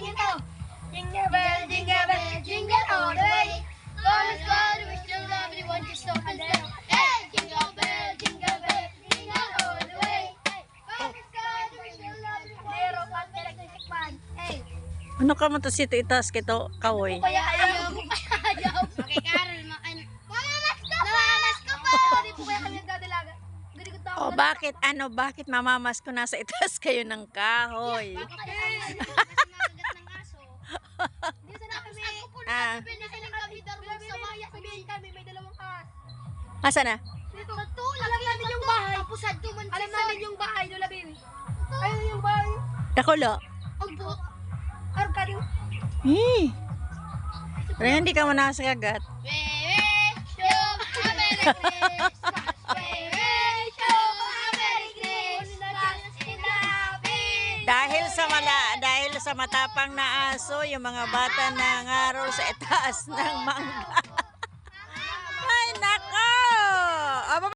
ito. Jingle bell, jingle all the way. Gonna squad, wish you love everyone just so hello. Hey, jingle bell, jingle all the way. Gonna squad, wish you love everyone. Meron ka electric fan. Hey. Ano ka man to sito itas kito kawoy? Kaya ayaw. Okay, Carol, mamamas ko po. Hindi po kaya kami nagdadalaga. O bakit bakit mamamas ko nasa itas kayo ng kahoy? Ah. May dalawang kas. Asa na? Dito. Alam namin yung bahay. Alam namin yung bahay, Lola Baby. Ayun yung bahay. Dakulo. Ang buhok. Arkadio. Pero hindi ka muna sa kagat. Dahil sa matapang na aso, yung mga bata na ngarol sa itaas ng mangga.